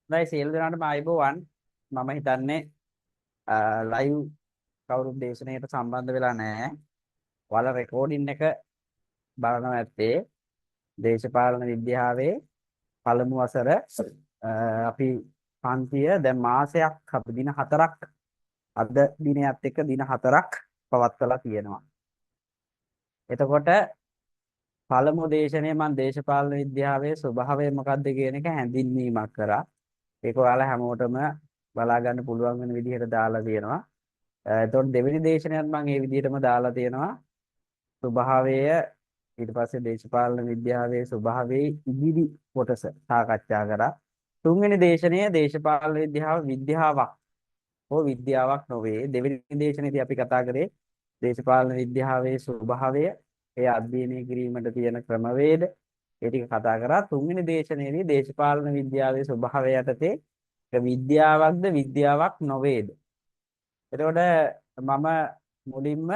හොඳයි සියලු දෙනාටම ආයුබෝවන්. මම හිතන්නේ ලයිව් කවුරුත් දේශනාවට සම්බන්ධ වෙලා නැහැ. ඔයාලා රෙකෝඩින් එක බලනවා ඇත්තේ දේශපාලන විද්‍යාවේ පළමු වසර අපි පන්තිය දැන් මාසයක් අපි දින 4ක් අද දිනයත් එක්ක දින 4ක් පවත්වලා තියෙනවා. එතකොට පළමු දේශනේ මම දේශපාලන විද්‍යාවේ ස්වභාවය මොකක්ද කියන එක හැඳින්වීමක් කරා. ඒක ඔයාලා හැමෝටම බලා ගන්න පුළුවන් වෙන විදිහට දාලා තියෙනවා. එතකොට දෙවෙනි දේශනයත් මම මේ විදිහටම දාලා තියෙනවා. ස්වභාවය ඊට පස්සේ දේශපාලන විද්‍යාවේ ස්වභාවයේ ඉදිරි කොටස සාකච්ඡා කරා. තුන්වෙනි දේශනය දේශපාලන විද්‍යාව විද්‍යාවක් හෝ විද්‍යාවක් නොවේ. දෙවෙනි දේශනයේදී අපි කතා කරේ දේශපාලන විද්‍යාවේ ස්වභාවය, ඒ අධ්‍යයනය කිරීමට තියෙන ක්‍රමවේද, ඒ ටික කතා කරා. තුන්වෙනි දේශනයේදී දේශපාලන විද්‍යාවේ ස්වභාවය යටතේ විද්‍යාවක්ද විද්‍යාවක් නොවේද? එතකොට මම මුලින්ම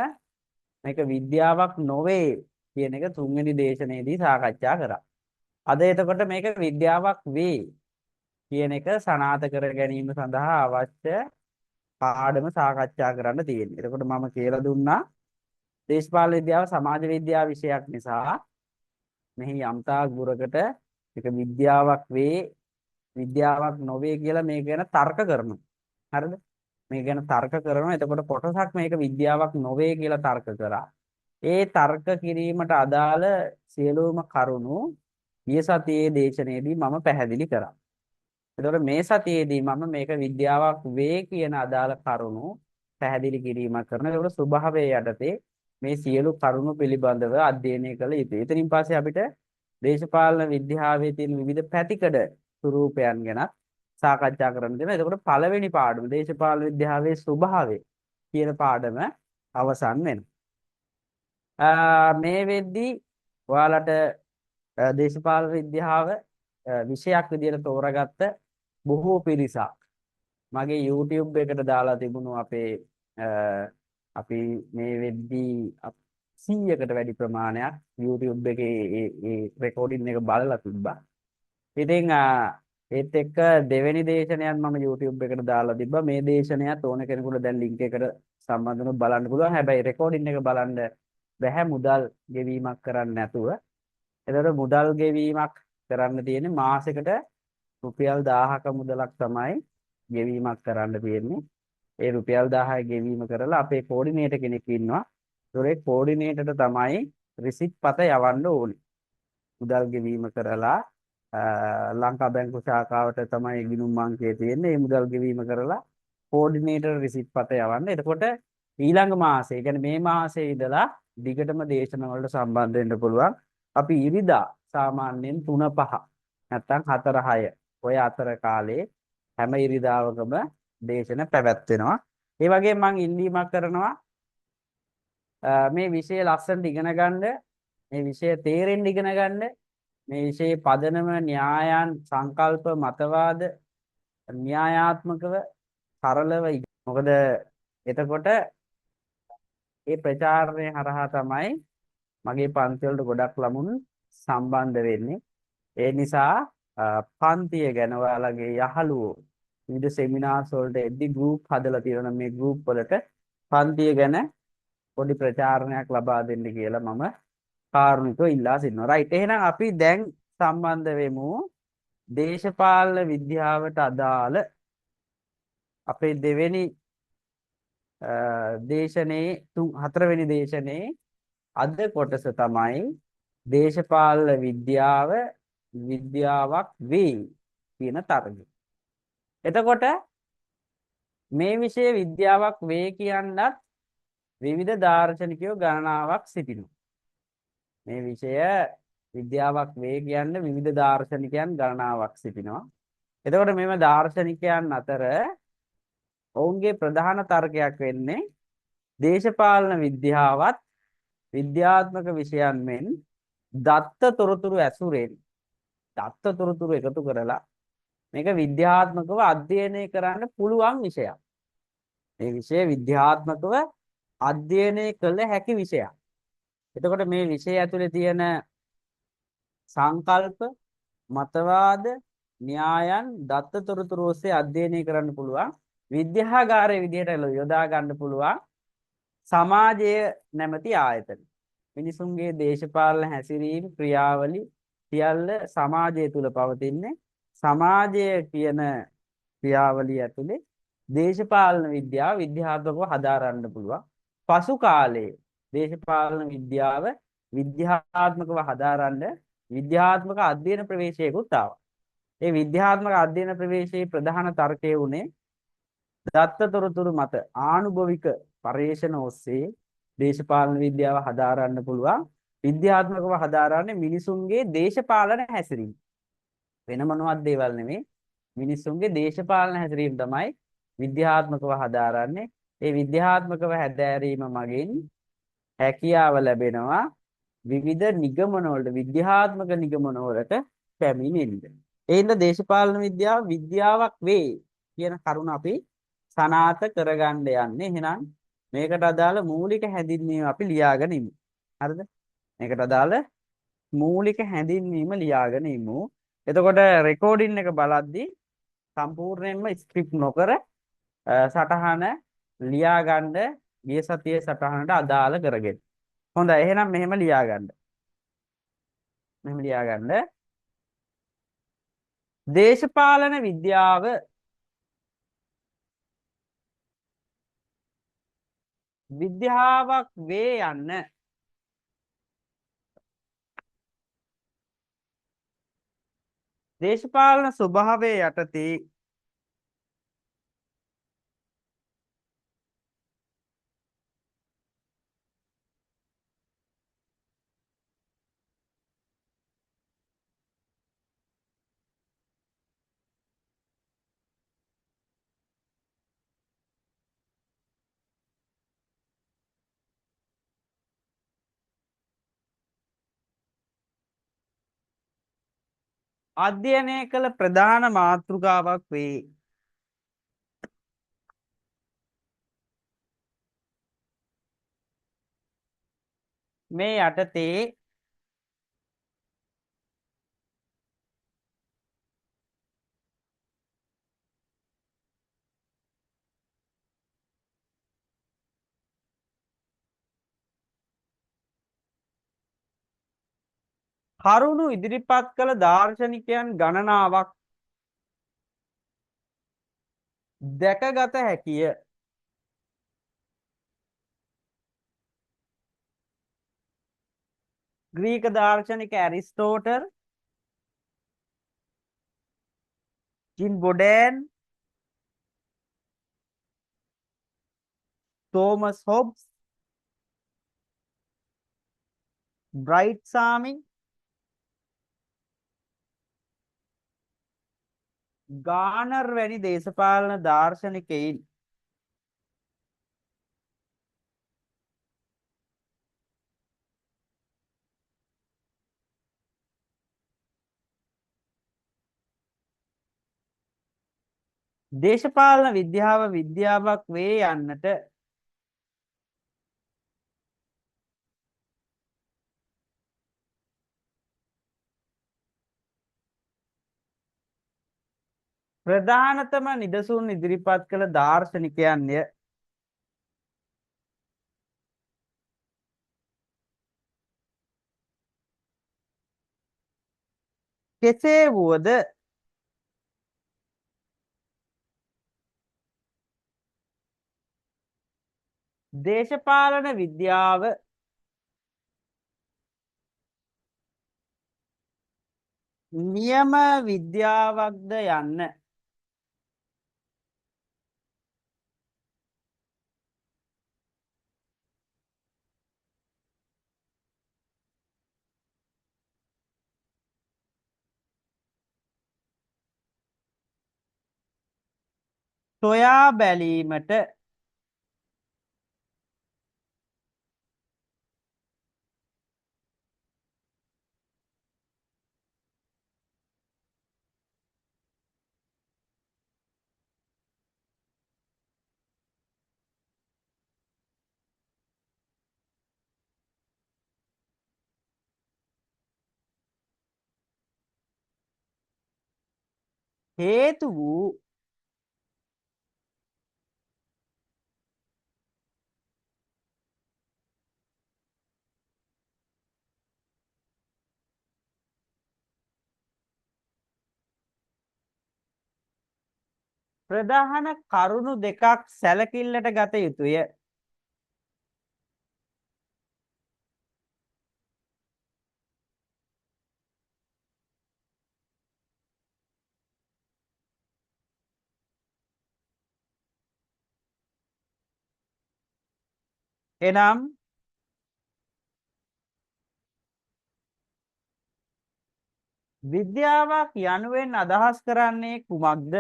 මේක විද්‍යාවක් නොවේ කියන එක තුන්වෙනි දේශනයේදී සාකච්ඡා කරා. අද එතකොට මේක විද්‍යාවක් වේ කියන එක සනාථ කර ගැනීම සඳහා අවශ්‍ය පාඩම සාකච්ඡා කරන්න තියෙනවා. එතකොට මම කියලා දුන්නා දේශපාලන විද්‍යාව සමාජ විද්‍යාව විෂයක් නිසා මෙහි යම්තාක් දුරකට මේක විද්‍යාවක් වේ විද්‍යාවක් නොවේ කියලා මේක ගැන තර්ක කරනවා. හරිද? මේ ගැන තර්ක කරනවා. එතකොට කොටසක් මේක විද්‍යාවක් නොවේ කියලා තර්ක කරා. ඒ තර්ක කිරීමට අදාළ සියලුම කරුණු ගිය සතියේ දේශනාවේදී මම පැහැදිලි කරා. එතකොට මේ සතියේදී මම මේක විද්‍යාවක් වේ කියන අදාළ කරුණු පැහැදිලි කිරීමක් කරනවා. ඒකට ස්වභාවයේ යටතේ මේ සියලු කරුණු පිළිබඳව අධ්‍යයනය කළ යුතුයි. එතනින් පස්සේ අපිට දේශපාලන විද්‍යාවේ තියෙන විවිධ පැතිකඩ ස්වරූපයන් ගැන සාකච්ඡා කරන්න දෙනවා. එතකොට පළවෙනි පාඩම දේශපාලන විද්‍යාවේ ස්වභාවය කියන පාඩම අවසන් වෙනවා. මේ වෙද්දී ඔයාලට දේශපාලන විද්‍යාව විෂයක් විදිහට තෝරාගත්ත බොහෝ පිරිසක් මගේ YouTube එකට දාලා තිබුණු අපේ අපි මේ වෙද්දී 100කට වැඩි ප්‍රමාණයක් YouTube එකේ ඒ රෙකෝඩින් එක බලලා තිබ්බා. ඉතින් ඒත් එක්ක දෙවෙනි දේශනයත් මම YouTube එකට දාලා තිබ්බා. මේ දේශනයත් ඕන කෙනෙකුට දැන් link එකට සම්බන්ධ වෙනු බලන්න පුළුවන්. හැබැයි රෙකෝඩින් එක බලන්න බැහැ මුදල් ගෙවීමක් කරන්න නැතුව. එතකොට මුදල් ගෙවීමක් කරන්න තියෙන්නේ මාසෙකට රුපියල් 1000ක මුදලක් තමයි ගෙවීමක් කරන්න තියෙන්නේ. ඒ රුපියල් 1000 ගෙවීම කරලා අපේ කෝඩිනේටර් කෙනෙක් ඉන්නවා. ඒතොරේ කෝඩිනේටර්ට තමයි රිසිට් පත යවන්න ඕනේ. මුදල් ගෙවීම කරලා ලංකා බැංකු ශාඛාවට තමයි ගිණුම් අංකය තියෙන්නේ. මේ මුදල් ගෙවීම කරලා කෝඩිනේටර් රිසිට් පත යවන්න. එතකොට ඊළඟ මාසේ, ඒ කියන්නේ මේ මාසේ ඉඳලා දිගටම දේශන වලට සම්බන්ධ වෙන්න පුළුවන්. අපි ඉරිදා සාමාන්‍යයෙන් 3-5 නැත්නම් 4-6 ඔය අතර කාලේ හැම ඉරිදාවකම දේශන පැවැත්වෙනවා. ඒ වගේම මම ඉල්ලීමක් කරනවා මේ විෂය ලස්සනට ඉගෙන ගන්න, මේ විෂය තේරෙන්න ඉගෙන ගන්න, මේ විෂයේ පදනම න්‍යායන්, සංකල්ප, මතවාද න්‍යායාත්මකව සරලව මොකද එතකොට මේ ප්‍රචාරණය හරහා තමයි මගේ පන්ති වලට ගොඩක් ළමුන් සම්බන්ධ වෙන්නේ. ඒ නිසා පන්තිය ගැන ඔයාලගේ යහළුවෝ විවිධ සෙමිනාර්ස් වලට එද්දි ගෲප් හදලා තියෙනවා. මේ ගෲප් වලට පන්තිය ගැන පොඩි ප්‍රචාරණයක් ලබා දෙන්න කියලා මම කාරුණිකව ඉල්ලා සිටිනවා. රයිට්. එහෙනම් අපි දැන් සම්බන්ධ වෙමු දේශපාලන විද්‍යාවට අදාළ අපේ දෙවෙනි දේශනේ හතරවෙනි දේශනේ අද කොටස තමයි දේශපාලන විද්‍යාව විද්‍යාවක් වේ කියන තරගය. එතකොට මේ විෂය විද්‍යාවක් වේ කියනවත් විවිධ දාර්ශනිකයෝ ගණනාවක් සිටිනවා. මේ විෂය විද්‍යාවක් වේ කියන්නේ විවිධ දාර්ශනිකයන් ගණනාවක් සිටිනවා. එතකොට මේව දාර්ශනිකයන් අතර ඔවුන්ගේ ප්‍රධාන තර්කයක් වෙන්නේ දේශපාලන විද්‍යාවත් විද්‍යාත්මක විෂයන් මෙන් දත්ත තොරතුරු ඇසුරෙන් දත්ත තොරතුරු එකතු කරලා මේක විද්‍යාත්මකව අධ්‍යයනය කරන්න පුළුවන් විෂයක්. මේ විෂය විද්‍යාත්මකව අධ්‍යයනය කළ හැකි විෂයක්. එතකොට මේ විෂය ඇතුලේ තියෙන සංකල්ප, මතවාද, න්‍යායන් දත්ත තොරතුරු ඔස්සේ අධ්‍යයනය කරන්න පුළුවන්. විද්‍යාගාරයේ විදිහට යොදා ගන්න පුළුවන් සමාජය නැමැති ආයතන. මිනිසුන්ගේ දේශපාලන හැසිරීම ක්‍රියාවලි සියල්ල සමාජය තුල පවතින්නේ. සමාජය කියන ක්‍රියාවලිය ඇතුලේ දේශපාලන විද්‍යාව විද්‍යාත්මකව හදාරන්න පුළුවන්. පසු කාලයේ දේශපාලන විද්‍යාව විද්‍යාත්මකව හදාරන්න විද්‍යාත්මක අධ්‍යයන ප්‍රවේශයකුත් ආවා. ඒ විද්‍යාත්මක අධ්‍යයන ප්‍රවේශයේ ප්‍රධාන තර්කය උනේ දත්ත තොරතුරු මත ආනුභවික පර්යේෂණ ඔස්සේ දේශපාලන විද්‍යාව හදාරන්න පුළුවන්. විද්‍යාත්මකව හදාරන්නේ මිනිසුන්ගේ දේශපාලන හැසිරීම. වෙන මොනවත් දේවල් නෙමෙයි. මිනිසුන්ගේ දේශපාලන හැසිරීම තමයි විද්‍යාත්මකව හදාරන්නේ. ඒ විද්‍යාත්මකව හැදෑරීම මගින් හැකියාව ලැබෙනවා විවිධ නිගමන වලට විද්‍යාත්මක නිගමන වලට පැමිණෙන්න. ඒ හින්දා දේශපාලන විද්‍යාව විද්‍යාවක් වේ කියන කරුණ අපි සනාථ කරගන්න යන්නේ. එහෙනම් මේකට අදාළ මූලික හැඳින්වීම අපි ලියාගෙන ඉමු. හරිද? මේකට අදාළ මූලික හැඳින්වීම ලියාගෙන ඉමු. එතකොට රෙකෝඩින් එක බලද්දී සම්පූර්ණයෙන්ම ස්ක්‍රිප්ට් නොකර සටහන ලියා ගන්න ගිය සතියේ සටහනට අදාළ කරගෙන. හොඳයි. එහෙනම් මෙහෙම ලියා ගන්න. මෙහෙම ලියා ගන්න. දේශපාලන විද්‍යාව විද්‍යාවක් වේ යන්න දේශපාලන ස්වභාවය යටතේ අධ්‍යයනය කළ ප්‍රධාන මාතෘකාවක් වේ. මේ යටතේ කරුණු ඉදිරිපත් කළ දාර්ශනිකයන් ගණනාවක් දැකගත හැකිය. ග්‍රීක දාර්ශනික ඇරිස්ටෝටල්, ජින් බොඩෑන්, තෝමස් හොබ්ස්, බ්‍රයිට් සාමි, ගානර් වැනි දේශපාලන දාර්ශනිකයින් දේශපාලන විද්‍යාව විද්‍යාවක් වේ යන්නට ප්‍රධානතම නිදසුන් ඉදිරිපත් කළ දාර්ශනිකයන්ය. කෙසේ වුවද දේශපාලන විද්‍යාව නියම විද්‍යාවක්ද යන්න සොයා බැලීමට හේතු වූ ප්‍රධාන කරුණු දෙකක් සැලකිල්ලට ගත යුතුය. එනම් විද්‍යාවක් යනුවෙන් අදහස් කරන්නේ කුමක්ද?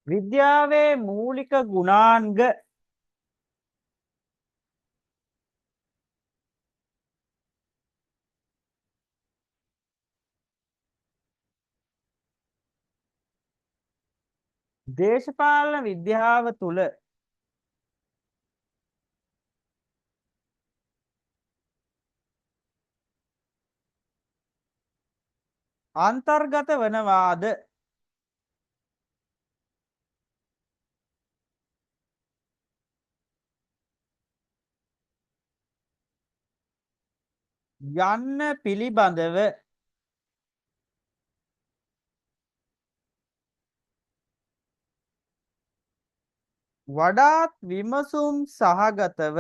විද්‍යාවේ මූලික ගුණාංග දේශපාලන විද්‍යාව තුළ අන්තර්ගත වනවාද? යන්න පිළිබඳව වඩාත් විමසුම් සහගතව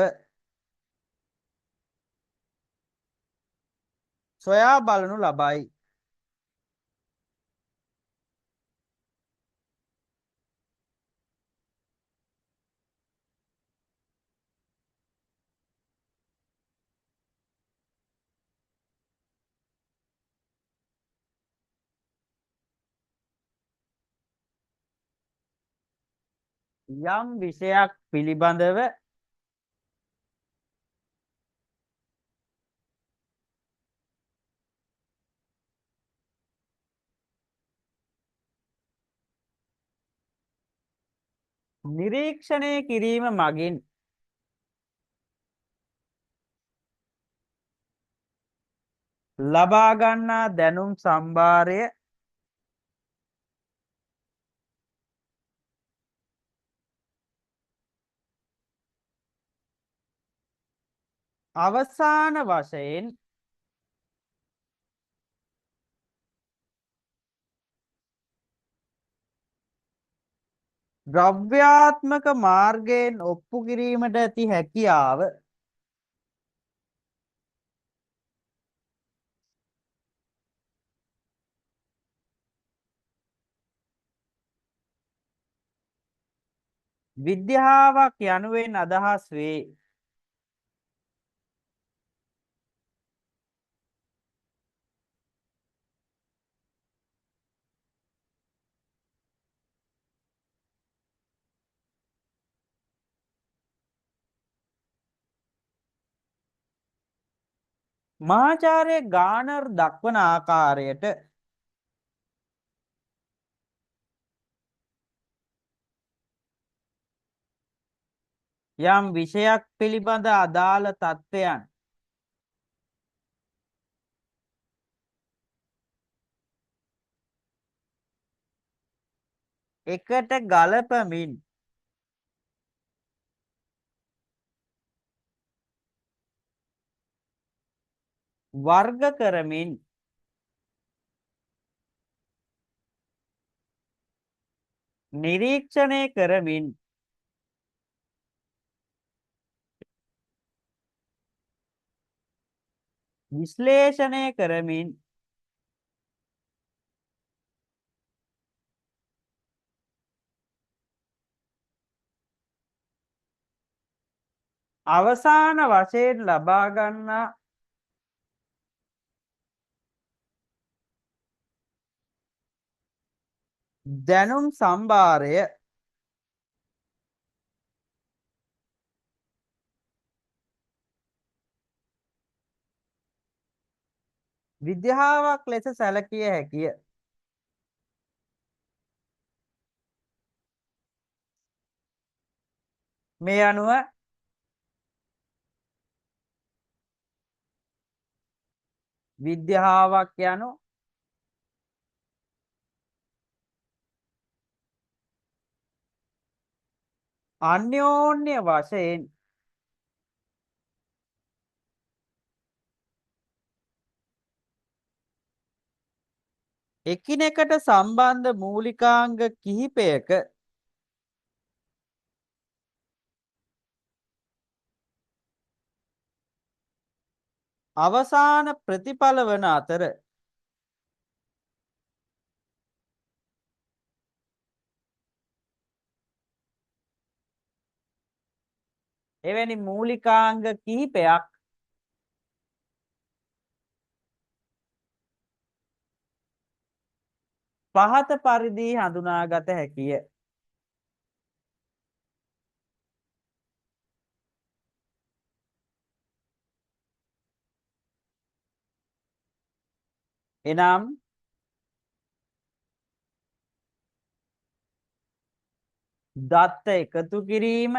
සොයා බලනු ලබයි. යම් විෂයක් පිළිබඳව නිරීක්ෂණය කිරීම මගින් ලබා ගන්නා දැනුම් සම්භාරය අවසාන වශයෙන් ද්‍රව්‍යාත්මක මාර්ගයෙන් ඔප්පු කිරීමට ඇති හැකියාව විද්‍යාවක් යනුවෙන් අදහස් වේ. මහාචාර්ය ගානර් දක්වන ආකාරයට යම් විෂයක් පිළිබඳ අදාළ තත්ත්වයන් එකට ගලපමින් වර්ග කරමින් නිරීක්ෂණය කරමින් විශ්ලේෂණය කරමින් අවසාන වශයෙන් ලබා ගන්නා දැනුම් සම්භාරය විද්‍යාවක් ලෙස සැලකිය හැකිය. මේ අනුව විද්‍යාවක් යනු අන්‍යෝන්‍ය වශයෙන් එකිනෙකට සම්බන්ධ මූලිකාංග කිහිපයක අවසාන ප්‍රතිඵල වන අතර එවැනි මූලිකාංග කිහිපයක් පහත පරිදි හඳුනාගත හැකිය. එනම් දත්ත එකතු කිරීම,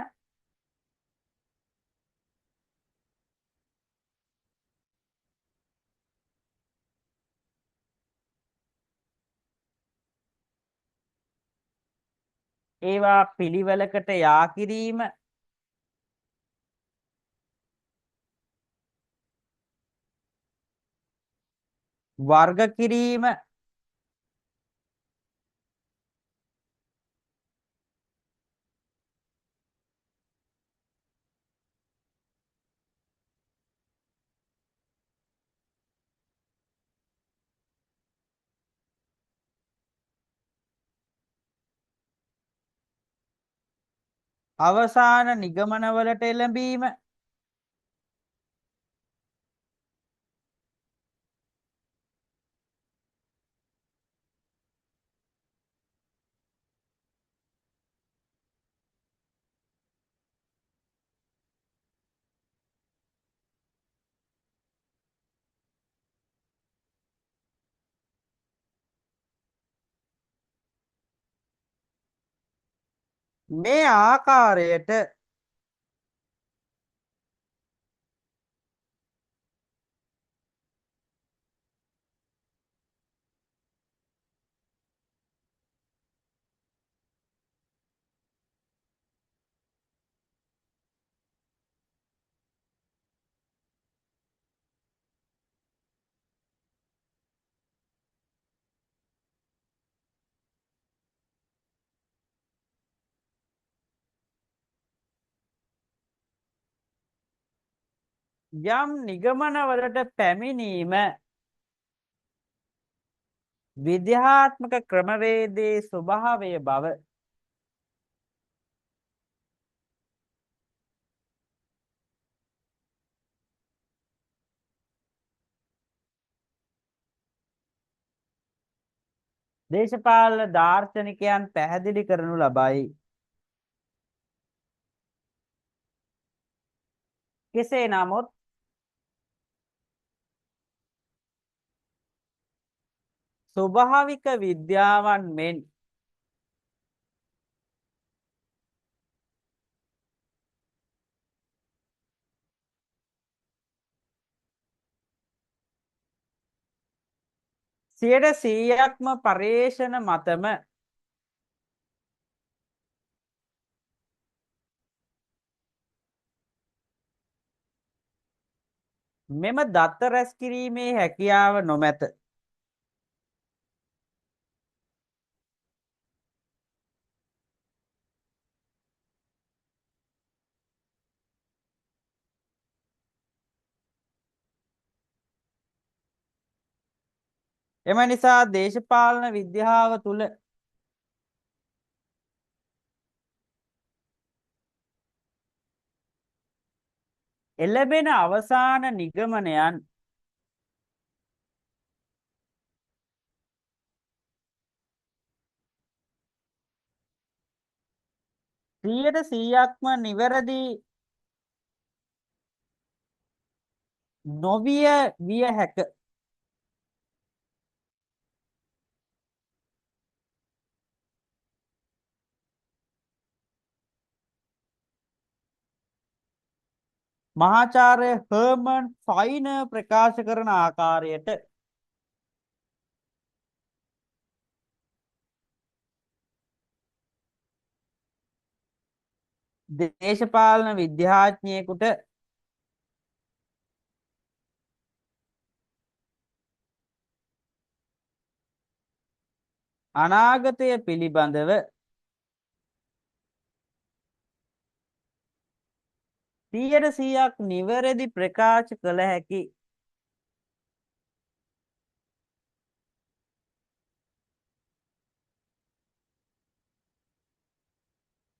ඒවා පිළිවෙලකට යා කිරීම, වර්ග කිරීම, අවසාන නිගමනවලට එළඹීම, මේ ආකාරයට යම් නිගමනවලට පැමිණීම විද්‍යාත්මක ක්‍රමවේදයේ ස්වභාවය බව දේශපාලන දාර්ශනිකයන් පැහැදිලි කරනු ලබයි. කෙසේ නමුත් ස්වභාවික විද්‍යාවන් මෙන් සියයට සීයක්ම පර්යේෂණ මතම මෙම දත්ත රැස් කිරීමේ හැකියාව නොමැත. එම නිසා දේශපාලන විද්‍යාව තුළ එළඹෙන අවසාන නිගමනයන් සියයට සීයක්ම නිවැරදි නොවිය විය හැක. මහාචාර්ය හර්මන් ෆයින ප්‍රකාශ කරන ආකාරයට දේශපාලන විද්‍යාඥයෙකුට අනාගතය පිළිබඳව 100% නිවැරදි ප්‍රකාශ කළ හැකි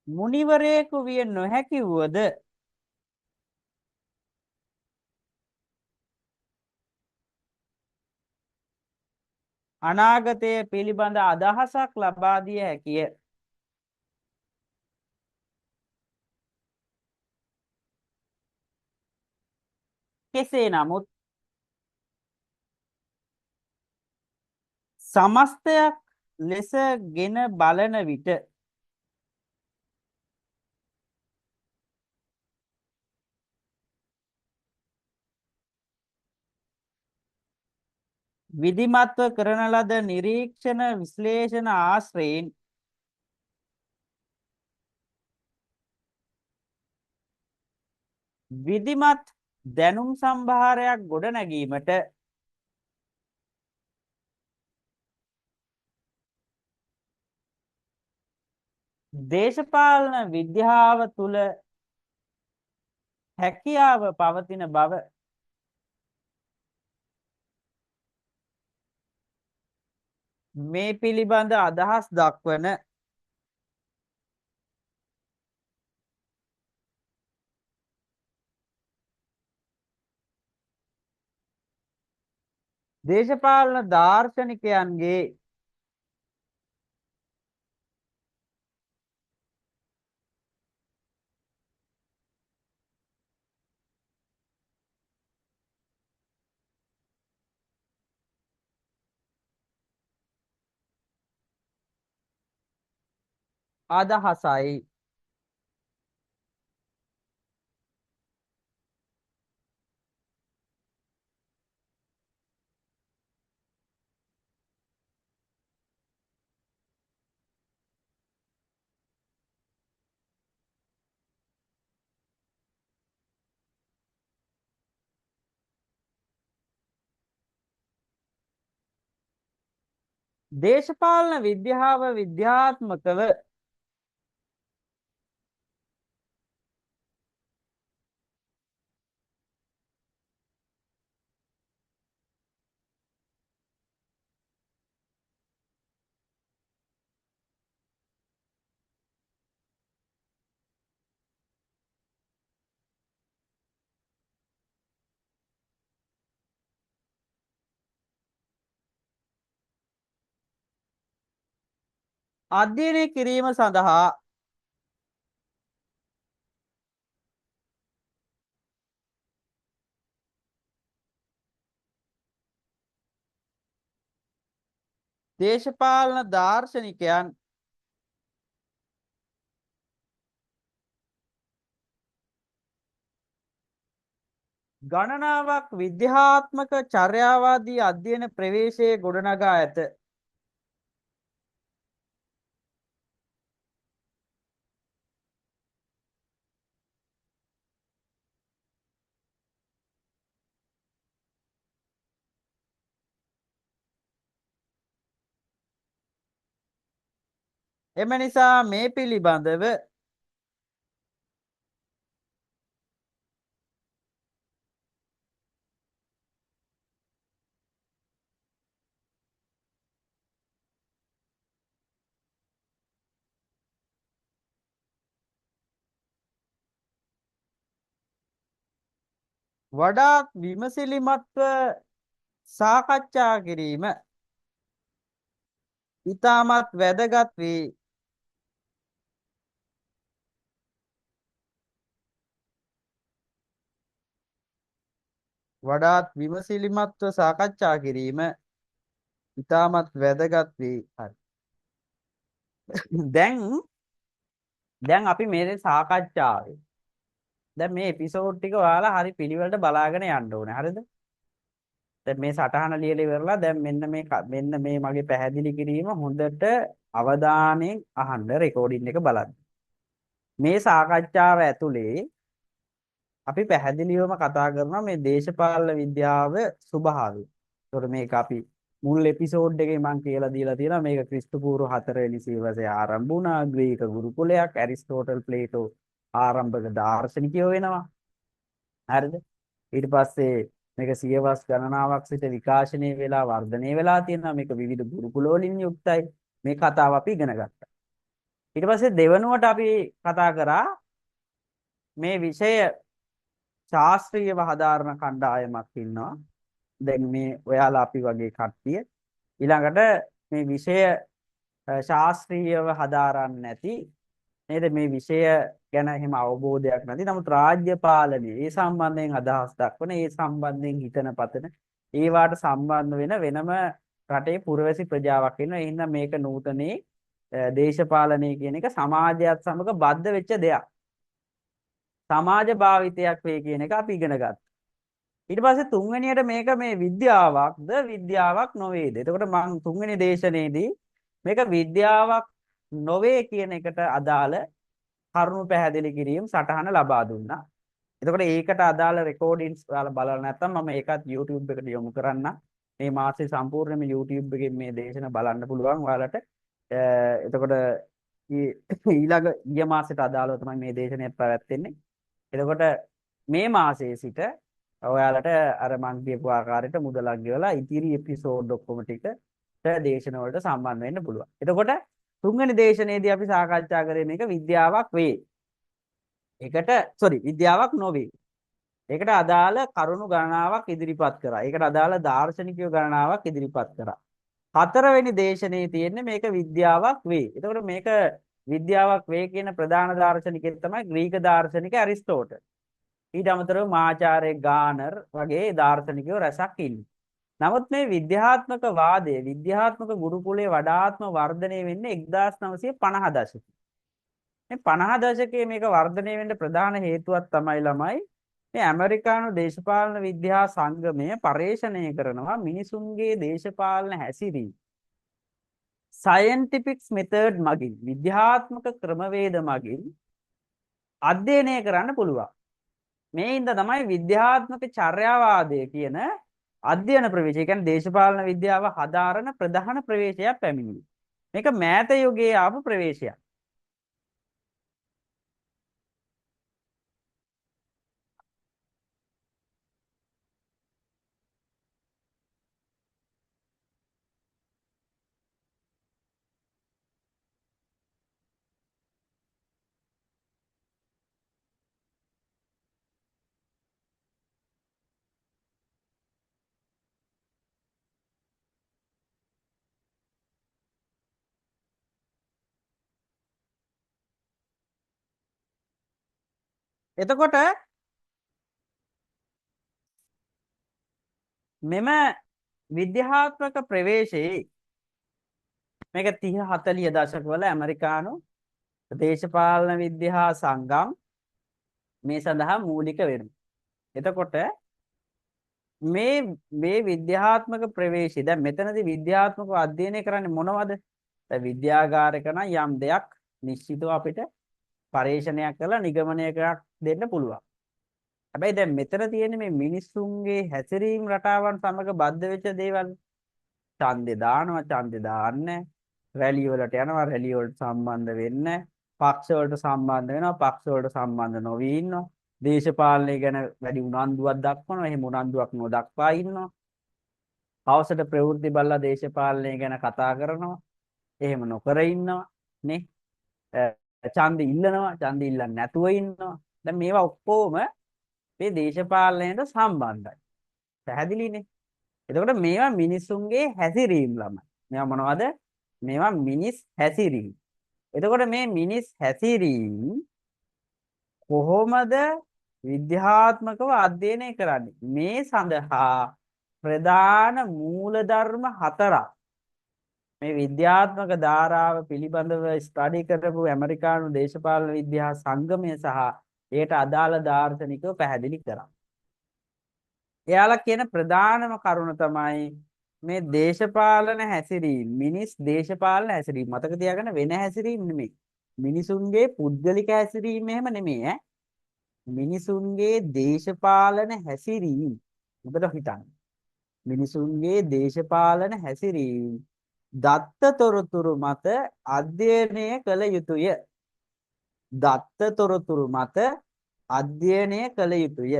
මුනිවරයෙකු විය නොහැකි වුවද අනාගතය පිළිබඳ අදහසක් ලබා දිය හැකිය. කෙසේ නමුත් සමස්තයක් ලෙස ගෙන බලන විට විධිමත්ව කරන ලද නිරීක්ෂණ විශ්ලේෂණ ආශ්‍රයෙන් විධිමත් දැනුම් සම්භාරයක් ගොඩනැගීමට දේශපාලන විද්‍යාව තුළ හැකියාව පවතින බව මේ පිළිබඳ අදහස් දක්වන දේශපාලන දාර්ශනිකයන්ගේ අදහසයි. දේශපාලන විද්‍යාව විද්‍යාත්මකව අධ්‍යයනය කිරීම සඳහා දේශපාලන දාර්ශනිකයන් ගණනාවක් විද්‍යාත්මක චර්යාවාදී අධ්‍යයන ප්‍රවේශයේ ගොඩනගා ඇත. එම නිසා මේ පිළිබඳව වඩාත් විමසිලිමත්ව සාකච්ඡා කිරීම ඉතාමත් වැදගත් වේ. වඩාත් විමසිලිමත්ව සාකච්ඡා කිරීම ඉතාමත් වැදගත් වේ. හරි. දැන් අපි මේ සාකච්ඡාවේ දැන් මේ එපිසෝඩ් ටික ඔයාලා හරි පිළිවෙලට බලාගෙන යන්න ඕනේ. හරිද? දැන් මේ සටහන ලියලා ඉවරලා දැන් මෙන්න මේ මගේ පැහැදිලි කිරීම හොඳට අවධානයෙන් අහන්න රෙකෝඩින් එක බලන්න. මේ සාකච්ඡාව ඇතුලේ අපි පැහැදිලිවම කතා කරනවා මේ දේශපාලන විද්‍යාව ස්වභාවය. ඒතකොට මේක අපි මුල් එපිසෝඩ් එකේ මම කියලා දීලා තියෙනවා මේක ක්‍රිස්තු පූර්ව 4 වෙනි සියවසේ ආරම්භ වුණා ග්‍රීක ගුරුකුලයක් ඇරිස්ටෝටල් ප්ලේටෝ ආරම්භක දාර්ශනිකයෝ වෙනවා. හරිද? ඊට පස්සේ මේක සියවස් ගණනාවක් සිට විකාශනය වෙලා වර්ධනය වෙලා තියෙනවා. මේක විවිධ ගුරුකුල වලින් යුක්තයි. මේ කතාව අපි ඉගෙන ගත්තා. ඊට පස්සේ දෙවනුවට අපි කතා කරා මේ විෂය ශාස්ත්‍රීයව හදාරන කණ්ඩායමක් ඉන්නවා. දැන් මේ ඔයාලා අපි වගේ කට්ටිය ඊළඟට මේ විෂය ශාස්ත්‍රීයව හදාරන්නේ නැති නේද මේ විෂය ගැන එහෙම අවබෝධයක් නැති නමුත් රාජ්‍ය පාලනය ඒ සම්බන්ධයෙන් අදහස් දක්වන ඒ සම්බන්ධයෙන් හිතන පතන ඒවාට සම්බන්ධ වෙන වෙනම රටේ පුරවැසි ප්‍රජාවක් ඉන්නවා. ඒ හින්දා මේක නූතනයේ දේශපාලනය කියන එක සමාජයත් සමග බද්ධ වෙච්ච දෙයක්. සමාජ භාවිතයක් වේ කියන එක අපි ඉගෙන ගත්තා. ඊට පස්සේ තුන්වෙනියට මේක මේ විද්‍යාවක්ද විද්‍යාවක් නොවේද? එතකොට මම තුන්වෙනි දේශනයේදී මේක විද්‍යාවක් නොවේ කියන එකට අදාළ කරුණු පැහැදිලි කිරීම සටහන ලබා දුන්නා. එතකොට ඒකට අදාළ රෙකෝඩින්ග්ස් ඔයාලා බලලා නැත්නම් මම ඒකත් YouTube එකට යොමු කරන්න. මේ මාසේ සම්පූර්ණයෙන්ම YouTube එකේ මේ දේශන බලන්න පුළුවන් ඔයාලට. එතකොට ඊළඟ ගිය මාසෙට අදාළව තමයි මේ දේශනය පැවැත්වෙන්නේ. එතකොට මේ මාසයේ සිට ඔයාලට අර මං කියපු ආකාරයට මුදලක් ගෙවලා ඉතිරි එපිසෝඩ් ඔක්කොම ටික දේශන වලට සම්බන්ධ වෙන්න පුළුවන්. එතකොට තුන්වෙනි දේශනයේදී අපි සාකච්ඡා කරේ මේක විද්‍යාවක් වේ. විද්‍යාවක් නොවේ. ඒකට අදාළ කරුණු ගණනාවක් ඉදිරිපත් කරා. ඒකට අදාළ දාර්ශනිකයෝ ගණනාවක් ඉදිරිපත් කරා. හතරවෙනි දේශනයේ තියෙන්නේ මේක විද්‍යාවක් වේ. එතකොට මේක විද්‍යාවක් වේ කියන ප්‍රධාන දාර්ශනිකයෙක් තමයි ග්‍රීක දාර්ශනික ඇරිස්ටෝටල්. ඊට අමතරව මාචාර්ය ගානර් වගේ දාර්ශනිකයෝ රැසක් ඉන්නේ. නමුත් මේ විද්‍යාත්මක වාදය විද්‍යාත්මක ගුරුකුලයේ වඩාත්ම වර්ධනය වෙන්නේ 1950 දශකයේ. මේ 50 දශකයේ මේක වර්ධනය වෙන්න ප්‍රධාන හේතුවක් තමයි ළමයි මේ ඇමරිකානු දේශපාලන විද්‍යා සංගමය පරේක්ෂණය කරනවා මිනිසුන්ගේ දේශපාලන හැසිරීම scientific method මගින් විද්‍යාත්මක ක්‍රමවේද මගින් අධ්‍යයනය කරන්න පුළුවන්. මේ හින්දා තමයි විද්‍යාත්මක චර්යාවාදය කියන අධ්‍යයන ප්‍රවේශය කියන්නේ දේශපාලන විද්‍යාව හදාරන ප්‍රධාන ප්‍රවේශයක් පැමිණියේ. මේක මෑත යුගයේ ආපු ප්‍රවේශයක්. එතකොට මෙම විද්‍යාත්මක ප්‍රවේශයේ මේක 30 40 දශකවල ඇමරිකානු දේශපාලන විද්‍යා සංගම් මේ සඳහා මූලික වෙනවා. එතකොට මේ විද්‍යාත්මක ප්‍රවේශය දැන් මෙතනදී විද්‍යාත්මකව අධ්‍යයනය කරන්නේ මොනවද? දැන් විද්‍යාගාරයක නම් යම් දෙයක් නිශ්චිතව අපිට පරීක්ෂණයක් කරලා නිගමනයකට දෙන්න පුළුවන්. හැබැයි දැන් මෙතන තියෙන්නේ මේ මිනිස්සුන්ගේ හැසිරීම් රටාවන් සමග බද්ධ වෙච්ච දේවල්. ඡන්දේ දානවා, ඡන්දේ දාන්නේ, රැලි වලට යනවා, රැලි වලට සම්බන්ධ වෙන්නේ, පක්ෂ වලට සම්බන්ධ වෙනවා, පක්ෂ වලට සම්බන්ධ නොවී ඉන්නවා. දේශපාලනය ගැන වැඩි උනන්දුවක් දක්වනවා, එහෙම උනන්දුවක් නොදක්වා ඉන්නවා. හවසට ප්‍රවෘත්ති බලලා දේශපාලනය ගැන කතා කරනවා, එහෙම නොකර ඉන්නවා නේ. ඡන්දෙ ඉල්ලනවා, ඡන්දෙ ඉල්ලන්නේ නැතුව ඉන්නවා. දැන් මේවා ඔක්කොම මේ දේශපාලනයට සම්බන්ධයි. පැහැදිලිනේ. එතකොට මේවා මිනිසුන්ගේ හැසිරීම් ළමයි. මේවා මොනවද? මේවා මිනිස් හැසිරීම්. එතකොට මේ මිනිස් හැසිරීම් කොහොමද විද්‍යාත්මකව අධ්‍යයනය කරන්නේ? මේ සඳහා ප්‍රධාන මූලධර්ම හතරක් මේ විද්‍යාත්මක ධාරාව පිළිබඳව ස්ටඩි කරපු ඇමරිකානු දේශපාලන විද්‍යා සංගමය සහ ඒට අදාළ දාර්ශනිකව පැහැදිලි කරා. එයාලා කියන ප්‍රධානම කරුණ තමයි මේ දේශපාලන හැසිරීම මිනිස් දේශපාලන හැසිරීම මතක තියාගන්න වෙන හැසිරීම නෙමෙයි. මිනිසුන්ගේ පුද්ගලික හැසිරීම එහෙම නෙමෙයි ඈ. මිනිසුන්ගේ දේශපාලන හැසිරීම මොකද හිතන්නේ? මිනිසුන්ගේ දේශපාලන හැසිරීම දත්ත තොරතුරු මත අධ්‍යයනය කළ යුතුය. දත්ත තොරතුරු මත අධ්‍යයනය කළ යුතුය.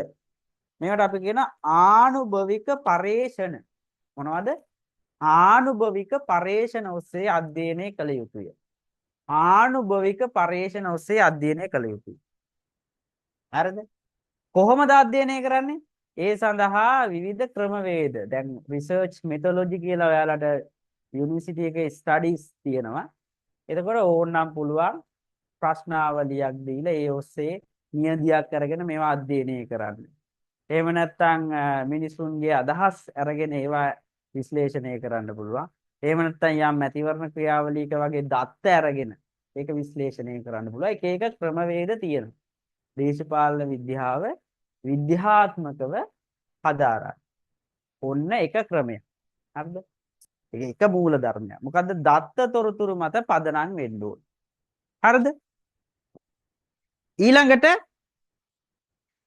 මේකට අපි කියන ආනුභවික පරේෂණ. මොනවද? ආනුභවික පරේෂණ ඔස්සේ අධ්‍යයනය කළ යුතුය. ආනුභවික පරේෂණ ඔස්සේ අධ්‍යයනය කළ යුතුය. හරිද? කොහොමද අධ්‍යයනය කරන්නේ? ඒ සඳහා විවිධ ක්‍රමවේද. දැන් රිසර්ච් මෙතොලොජි කියලා ඔයාලට යුනිවර්සිටි එකේ ස්ටඩීස් තියෙනවා. එතකොට ඕනනම් පුළුවන් ප්‍රශ්නාවලියක් දීලා ඒ ඔස්සේ නියදියක් අරගෙන මේවා අධ්‍යයනය කරන්න. එහෙම නැත්නම් මිනිසුන්ගේ අදහස් අරගෙන ඒවා විශ්ලේෂණය කරන්න පුළුවන්. එහෙම නැත්නම් යම් මැතිවරණ ක්‍රියාවලියක වගේ දත්ත අරගෙන ඒක විශ්ලේෂණය කරන්න පුළුවන්. එක එක ක්‍රමවේද තියෙනවා. දේශපාලන විද්‍යාව විද්‍යාත්මකව හදාරන්න. ඔන්න එක ක්‍රමයක්. හරිද? ඒක එක මූල ධර්මයක්. මොකද්ද? දත්ත තොරතුරු මත පදනම් වෙන්න ඕන. හරිද? ඊළඟට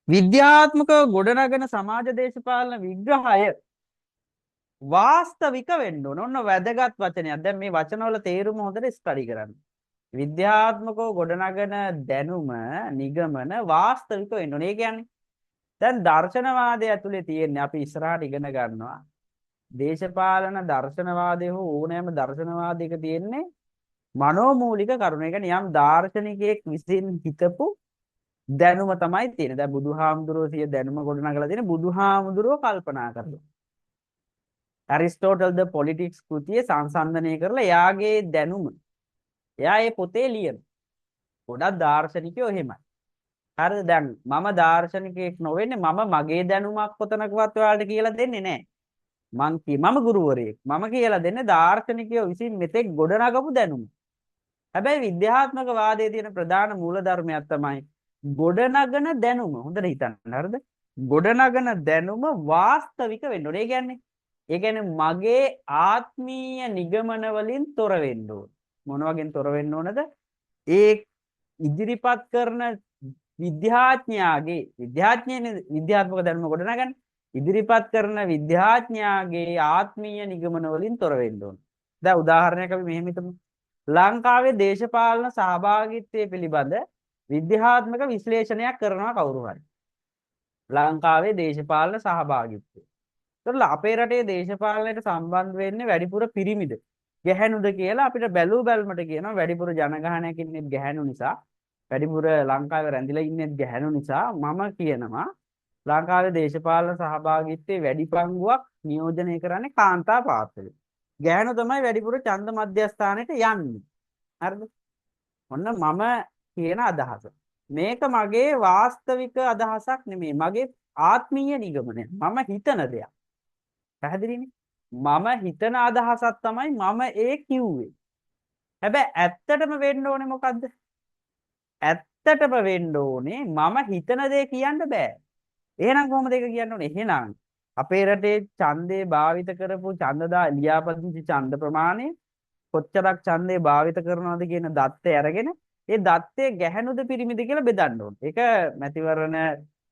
විද්‍යාත්මකව ගොඩනගන සමාජ දේශපාලන විග්‍රහය වාස්තවික වෙන්න ඕන. ඔන්න වැදගත් වචනයක්. දැන් මේ වචනවල තේරුම හොඳට ස්ටඩි කරන්න. විද්‍යාත්මකව ගොඩනගන දැනුම නිගමන වාස්තවික වෙන්න ඕන. ඒ කියන්නේ දැන් දර්ශනවාදය ඇතුලේ තියෙන්නේ අපි ඉස්සරහට ඉගෙන ගන්නවා. දේශපාලන දර්ශනවාදය හෝ ඕනෑම දර්ශනවාදයක තියෙන්නේ මනෝමූලික කරුණ. ඒ කියන්නේ යම් දාර්ශනිකයෙක් විසින් හිතපු දැනුම තමයි තියෙන්නේ. දැන් බුදුහාමුදුරුවෝ සිය දැනුම ගොඩනගලා තියෙන බුදුහාමුදුරුවෝ කල්පනා කරලා. ඇරිස්ටෝටල් ද පොලිටික්ස් කෘතිය සංසන්දනය කරලා එයාගේ දැනුම එයා ඒ පොතේ ලියන. ගොඩක් දාර්ශනිකයෝ එහෙමයි. හරිද? දැන් මම දාර්ශනිකයෙක් නොවෙන්නේ මම මගේ දැනුමක් කොතනකවත් ඔයාලට කියලා දෙන්නේ නැහැ. මම ගුරුවරයෙක්. මම කියලා දෙන්නේ දාර්ශනිකයෝ විසින් මෙතෙක් ගොඩනගපු දැනුම. හැබැයි විද්‍යාත්මක වාදයේ තියෙන ප්‍රධාන මූලධර්මයක් තමයි ගොඩනගන දැනුම. හොඳට හිතන්න. හරිද? ගොඩනගන දැනුම වාස්තවික වෙන්න ඕනේ. ඒ කියන්නේ මගේ ආත්මීය නිගමන වලින් තොර වෙන්න ඕන. මොන වගේන් තොර වෙන්න ඕනද? ඒ ඉදිරිපත් කරන විද්‍යාත්මක දැනුම ගොඩනගන්න ඉදිරිපත් කරන විද්‍යාඥයාගේ ආත්මීය නිගමන වලින් තොර වෙන්න ඕන. දැන් උදාහරණයක් අපි මෙහෙම හිතමු. ලංකාවේ දේශපාලන සහභාගීත්වය පිළිබඳ විද්‍යාත්මක විශ්ලේෂණයක් කරනවා කවුරු හරි. ලංකාවේ දේශපාලන සහභාගීත්වය. ඒතකොට අපේ රටේ දේශපාලනයට සම්බන්ධ වෙන්නේ වැඩිපුර පිරිමිද ගැහැණුද කියලා අපිට බැලූ බැලමට කියනවා. වැඩිපුර ජනගහනයක් ඉන්නේ ගැහැණු නිසා. වැඩිපුර ලංකාවේ රැඳිලා ඉන්නේ ගැහැණු නිසා මම කියනවා ලංකාවේ දේශපාලන සහභාගීත්වයේ වැඩි පංගුවක් නියෝජනය කරන්නේ කාන්තා පාර්ශවය. ගැහැණු තමයි වැඩිපුර ඡන්ද මධ්‍යස්ථානෙට යන්නේ. හරිද? ඔන්න මම කියන අදහස. මේක මගේ වාස්තවික අදහසක් නෙමෙයි. මගේ ආත්මීය නිගමනය. මම හිතන දෙයක්. පැහැදිලිනේ? මම හිතන අදහසක් තමයි මම ඒ කිව්වේ. හැබැයි ඇත්තටම වෙන්න ඕනේ මොකද්ද? ඇත්තටම වෙන්න ඕනේ මම හිතන දේ කියන්න බෑ. එහෙනම් කොහොමද ඒක කියන්න ඕනේ? එහෙනම් අපේ රටේ ඡන්දේ භාවිත කරපු ඡන්දදා ලියාපදිංචි ඡන්ද ප්‍රමාණය කොච්චරක් ඡන්දේ භාවිත කරනවද කියන දත්තය අරගෙන ඒ දත්තේ ගැහැණුද පිරිමිද කියලා බෙදන්න ඕනේ. ඒක මැතිවරණ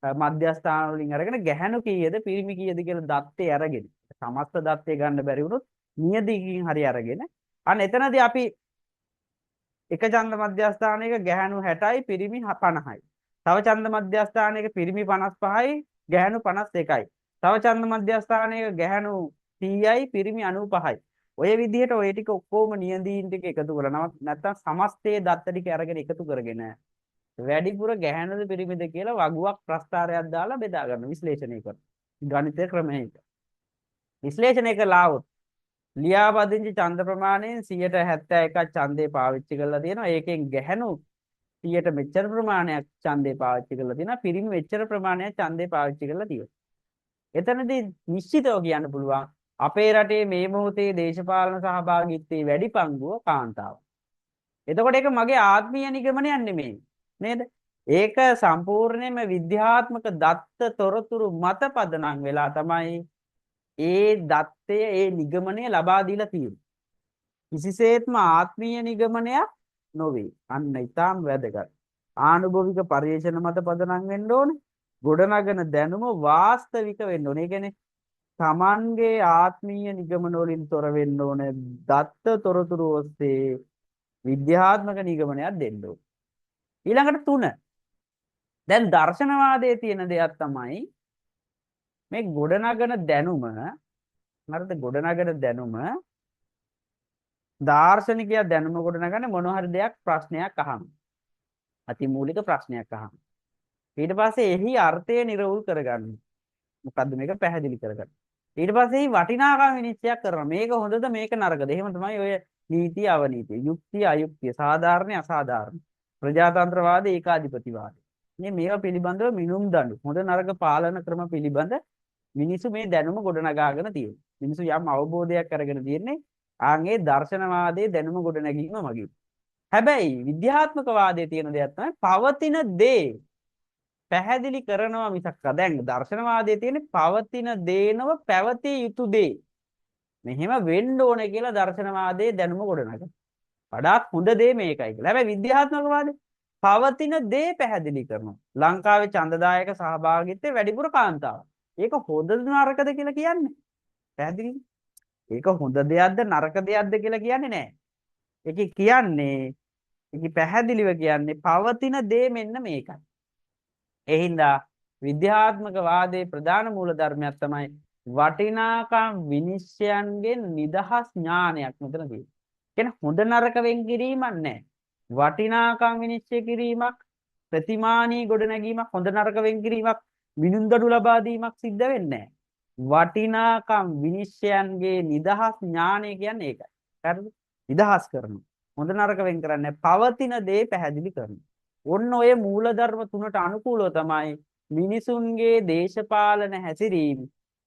මධ්‍යස්ථාන වලින් අරගෙන ගැහැණු කීයද පිරිමි කීයද කියලා දත්තේ අරගෙන සමස්ත දත්තේ ගන්න බැරි වුණොත් නියදිකින් හරි අරගෙන අන්න එතනදී අපි එක ඡන්ද මධ්‍යස්ථානයක ගැහැණු 60යි පිරිමි 50යි. තව ඡන්ද මධ්‍යස්ථානයක පිරිමි 55යි ගැහැණු 51යි. තව ඡන්ද මධ්‍යස්ථානයක ගැහැණු 30යි පිරිමි 95යි. ඔය විදිහට ඔය ටික ඔක්කොම නියඳීන් ටික එකතු කරනවා. නැත්නම් සමස්තයේ දත්ත ටික අරගෙන එකතු කරගෙන වැඩිපුර ගැහැණුද පිරිමිද කියලා වගුවක් ප්‍රස්තාරයක් දාලා බෙදා ගන්න විශ්ලේෂණය කරනවා. ගණිත ක්‍රමයක. විශ්ලේෂණය කළා වොත් ලියාපදිංචි ඡන්ද ප්‍රමාණයෙන් 71ක් ඡන්දේ පාවිච්චි කරලා තියෙනවා. ඒකෙන් ගැහැණු 100ට මෙච්චර ප්‍රමාණයක් ඡන්දේ පාවිච්චි කරලා තියෙනවා. පිරිමි මෙච්චර ප්‍රමාණයක් ඡන්දේ පාවිච්චි කරලා තියෙනවා. එතනදී නිශ්චිතව කියන්න පුළුවන් අපේ රටේ මේ මොහොතේ දේශපාලන සහභාගීත්වයේ වැඩි පංගුව කාන්තාව. එතකොට ඒක මගේ ආත්මීය නිගමනයක් නෙමෙයි. නේද? ඒක සම්පූර්ණයෙන්ම විද්‍යාත්මක දත්ත තොරතුරු මත පදනම් වෙලා තමයි ඒ දත්තය ඒ නිගමනය ලබා දීලා තියෙන්නේ. කිසිසේත්ම ආත්මීය නිගමනයක් නොවේ. අන්න ඊටාම් වැදගත්. ආනුභවික පරිශන මත පදනම් වෙන්න ඕනේ. ගොඩනගන දැනුම වාස්තවික වෙන්න ඕනේ. ඒ කියන්නේ Tamanගේ ආත්මීය නිගමන වලින් තොර වෙන්න ඕනේ. දත්ත තොරතුරු ඔස්සේ විද්‍යාත්මක නිගමනයක් දෙන්න ඕනේ. ඊළඟට 3. දැන් දර්ශනවාදයේ තියෙන දෙයක් තමයි මේ ගොඩනගන දැනුම හරිද ගොඩනගන දැනුම දාර්ශනිකයා දැනුම ගොඩනගන්නේ මොන හරි දෙයක් ප්‍රශ්නයක් අහන. අතිමූලික ප්‍රශ්නයක් අහන. ඊට පස්සේ එහි අර්ථය නිර්වුල් කරගන්න. මොකද්ද මේක පැහැදිලි කරගන්න. ඊට පස්සේ වටිනාකම් විනිශ්චයක් කරනවා. මේක හොඳද මේක නරකද? එහෙම තමයි ඔය නීති අනීතිය, යුක්තිය අයුක්තිය, සාධාරණ අසාධාරණ, ප්‍රජාතන්ත්‍රවාද ඒකාධිපතිවාද. මේවා පිළිබඳව මිනුම් දඬු හොඳ නරක පාලන ක්‍රම පිළිබඳ මිනිසු මේ දැනුම ගොඩනගාගෙන තියෙනවා. මිනිසු යම් අවබෝධයක් අරගෙන තියෙන්නේ ආන්ගේ දර්ශනවාදයේ දැනුම ගොඩනැගීම මගින්. හැබැයි විද්‍යාත්මක වාදයේ තියෙන දෙයක් තමයි පවතින දේ පැහැදිලි කරනවා මිසක් දැන් දර්ශනවාදයේ තියෙන පවතින දේනව පැවතිය යුතු දේ. මෙහෙම වෙන්න ඕනේ කියලා දර්ශනවාදයේ දැනුම ගොඩනගනවා. වඩාත් හොඳ දේ මේකයි කියලා. හැබැයි විද්‍යාත්මක වාදේ පවතින දේ පැහැදිලි කරනවා. ලංකාවේ ඡන්දදායක සහභාගීත්වයේ වැඩිපුර කාන්තාවක්. ඒක හොඳද නරකද කියලා කියන්නේ. පැහැදිලිද? ඒක හොඳ දෙයක්ද නරක දෙයක්ද කියලා කියන්නේ නැහැ. ඒක කියන්නේ ඒක පැහැදිලිව කියන්නේ පවතින දේ මෙන්න මේකයි. ඒ හින්දා විද්‍යාත්මක වාදයේ ප්‍රධාන මූල ධර්මයක් තමයි වටිනාකම් විනිශ්චයන්ගෙන් නිදහස් ඥානයක් මෙතන තියෙන්නේ. කියන්නේ හොඳ නරක වෙන් කිරීමක් නැහැ. වටිනාකම් විනිශ්චය කිරීමක්, ප්‍රතිමානී ගොඩනැගීමක්, හොඳ නරක වෙන් කිරීමක්, විනුන්දඩු ලබා දීමක් සිද්ධ වෙන්නේ නැහැ. වටිනාකම් විනිශ්චයන්ගේ නිදහස් ඥානය කියන්නේ ඒකයි. හරිද? නිදහස් කරනවා. හොඳ නරක වෙන් කරන්නේ පවතින දේ පැහැදිලි කරනවා. ඔන්න ඔය මූලධර්ම තුනට අනුකූලව තමයි මිනිසුන්ගේ දේශපාලන හැසිරීම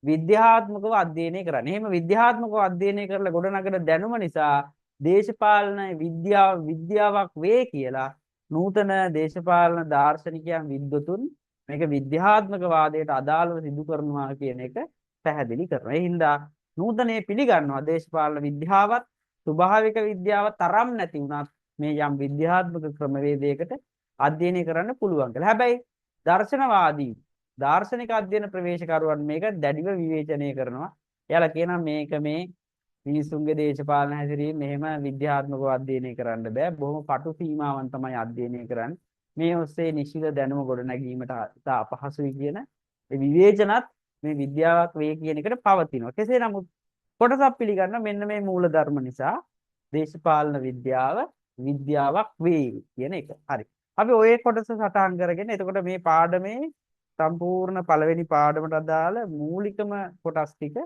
විද්‍යාත්මකව අධ්‍යයනය කරන්නේ. එහෙම විද්‍යාත්මකව අධ්‍යයනය කරලා ගොඩනගන දැනුම නිසා දේශපාලන විද්‍යාවක් වේ කියලා නූතන දේශපාලන දාර්ශනිකයන් විද්වතුන් මේක විද්‍යාත්මක වාදයට අදාළව සිදු කරනවා කියන එක පැහැදිලි කරනවා. ඒ හින්දා නූතනයේ පිළිගන්නවා දේශපාලන විද්‍යාවත් ස්වභාවික විද්‍යාවත් තරම් නැති වුණත් මේ යම් විද්‍යාත්මක ක්‍රමවේදයකට අධ්‍යයනය කරන්න පුළුවන් කියලා. හැබැයි දර්ශනවාදී දාර්ශනික අධ්‍යයන ප්‍රවේශකරුවන් මේක දැඩිව විවේචනය කරනවා. එයාලා කියනවා මේක මේ මිනිසුන්ගේ දේශපාලන හැසිරීම මෙහෙම විද්‍යාත්මකව අධ්‍යයනය කරන්න බෑ. බොහොම පටු සීමාවන් තමයි අධ්‍යයනය කරන්නේ. මේ ඔස්සේ නිශ්චිත දැනුම ගොඩනැගීමට අපහසුයි කියන ඒ විවේචනත් මේ විද්‍යාවක් වේ කියන එකට පවතිනවා. කෙසේ නමුත් කොටසක් පිළිගන්න මෙන්න මේ මූල ධර්ම නිසා දේශපාලන විද්‍යාවක් වේ කියන එක. හරි. අපි ඔය කොටස සටහන් කරගෙන එතකොට මේ පාඩමේ සම්පූර්ණ පළවෙනි පාඩමට අදාළ මූලිකම කොටස් ටික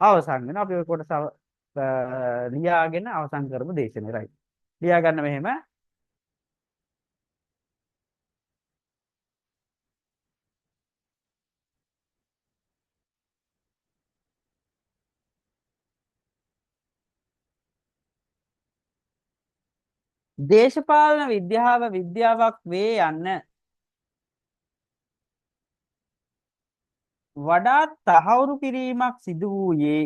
අවසන් වෙනවා. අපි ඔය කොටස ලියාගෙන අවසන් කරමු දේශනේ. රයිට්. ලියා ගන්න මෙහෙම. දේශපාලන විද්‍යාවක් වේ යන්න වඩාත් තහවුරු කිරීමක් සිදු වූයේ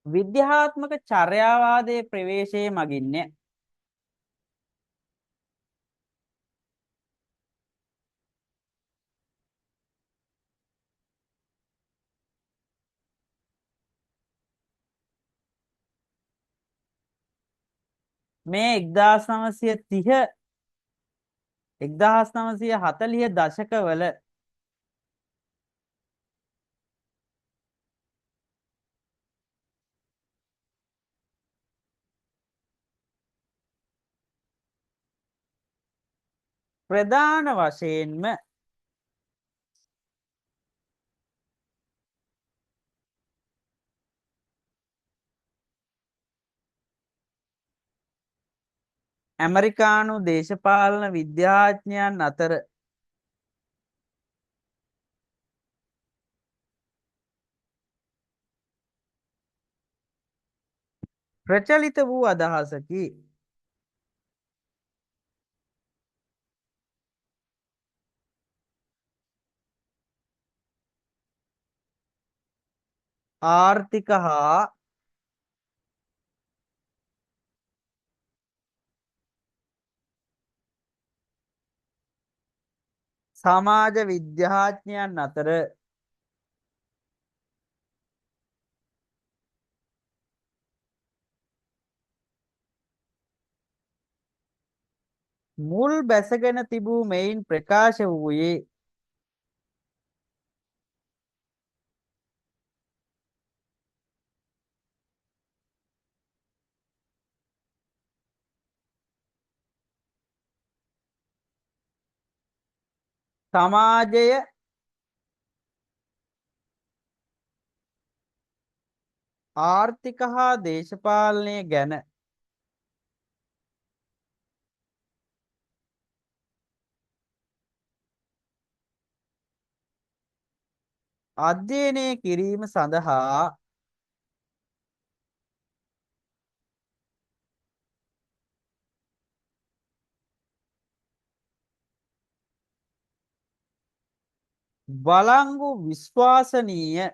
විද්‍යාත්මක චර්යාවාදයේ ප්‍රවේශයේ මගින්ය. මේ 1930 1940 දශකවල ප්‍රධාන වශයෙන්ම ඇමරිකානු දේශපාලන විද්‍යාඥයන් අතර ප්‍රචලිත වූ අදහසකි. ආර්ථික හා සමාජ විද්‍යාඥයන් අතර මුල් බැසගෙන තිබූ මෙයින් ප්‍රකාශ වූයේ සමාජය ආර්ථික හා දේශපාලනය ගැන අධ්‍යයනය කිරීම සඳහා වලංගු විශ්වාසනීය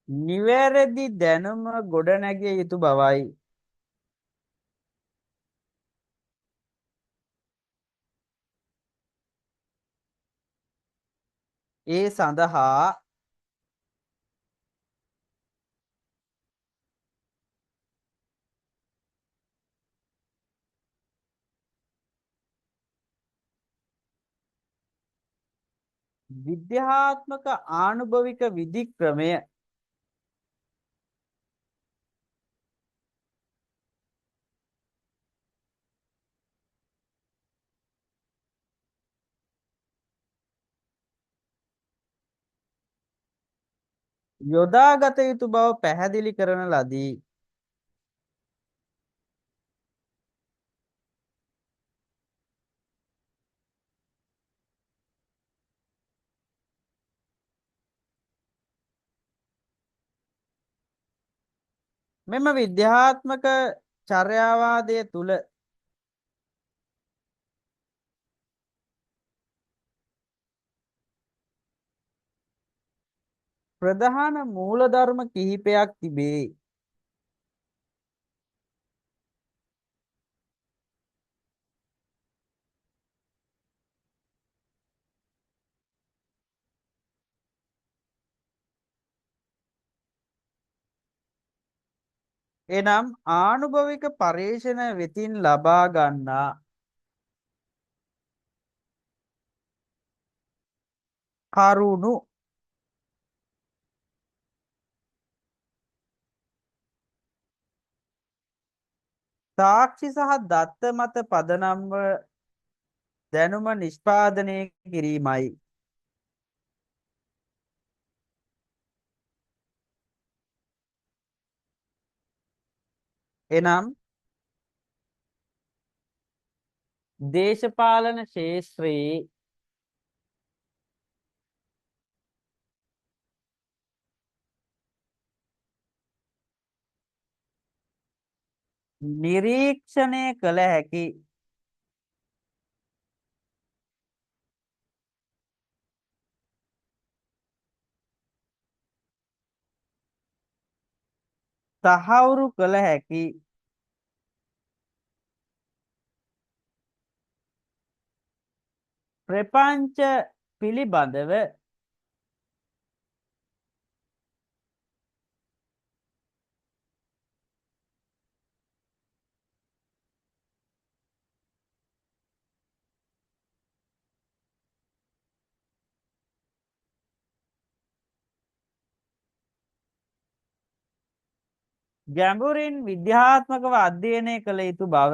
නිවැරදි දැනුම ගොඩනැගිය යුතු බවයි. ඒ සඳහා විද්‍යාත්මක ආනුභවික විධි ක්‍රමය යොදාගත යුතු බව පැහැදිලි කරන ලදී. මෙම විද්‍යාත්මක චර්යාවාදය තුළ ප්‍රධාන මූලධර්ම කිහිපයක් තිබේ. එනම් ආනුභවික පර්යේෂණ වෙතින් ලබා ගන්නා කරුණු සාක්ෂි සහ දත්ත මත පදනම්ව දැනුම නිෂ්පාදනය කිරීමයි. එනම් දේශපාලන ක්ෂේත්‍රයේ නිරීක්ෂණය කළ හැකි තහවුරු කළ හැකි ප්‍රපංච පිළිබඳව ගැඹුරින් විද්‍යාත්මකව අධ්‍යයනය කළ යුතු බව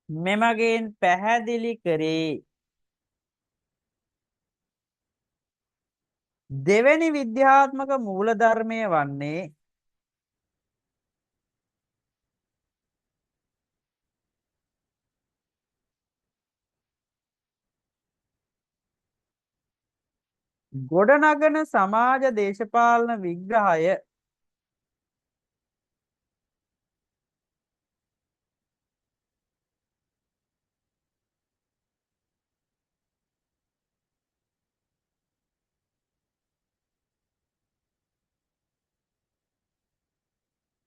මෙමගින් පැහැදිලි කරේ. දෙවැනි විද්‍යාත්මක මූලධර්මය වන්නේ ගොඩනගන සමාජ දේශපාලන විග්‍රහය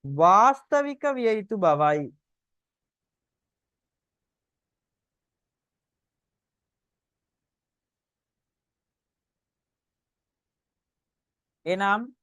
වාස්තවික විය යුතු බවයි. එනම්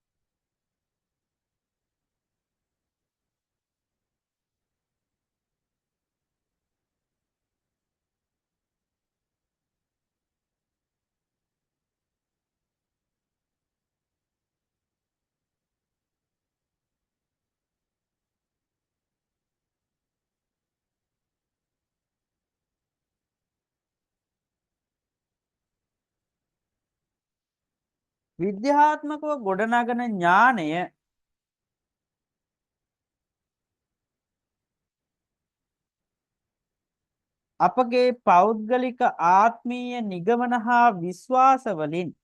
විද්‍යාත්මකව ගොඩනගන ඥානය අපගේ පෞද්ගලික ආත්මීය නිගමන හා විශ්වාස වලින්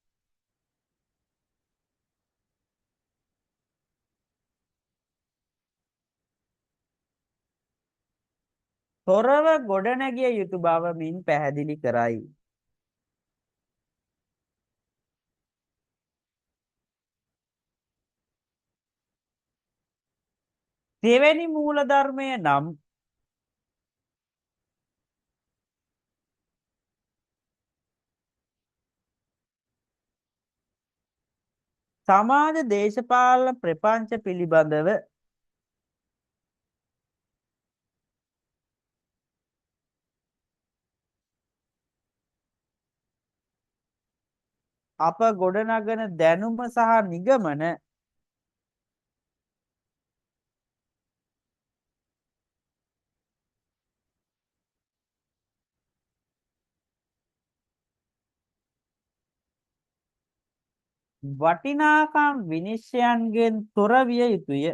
තොරව ගොඩනැගිය යුතු බව මින් පැහැදිලි කරයි. දෙවැනි මූලධර්මය නම් සමාජ දේශපාලන ප්‍රපංච පිළිබඳව අප ගොඩනගන දැනුම සහ නිගමන වටිනාකම් විනිශ්චයන්ගෙන් තොර විය යුතුය.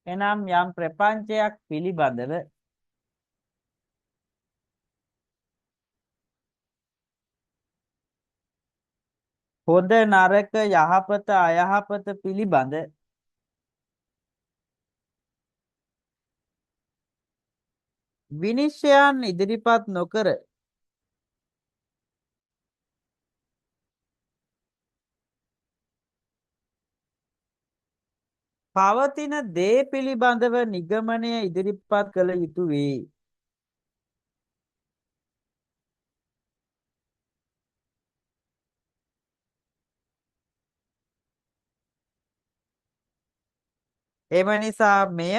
එනම් යම් ප්‍රපංචයක් පිළිබඳව හොඳ නරක යහපත අයහපත පිළිබඳ විනිශ්චයන් ඉදිරිපත් නොකර පවතින දේ පිළිබඳව නිගමනය ඉදිරිපත් කළ යුතු වේ. එම නිසා මෙය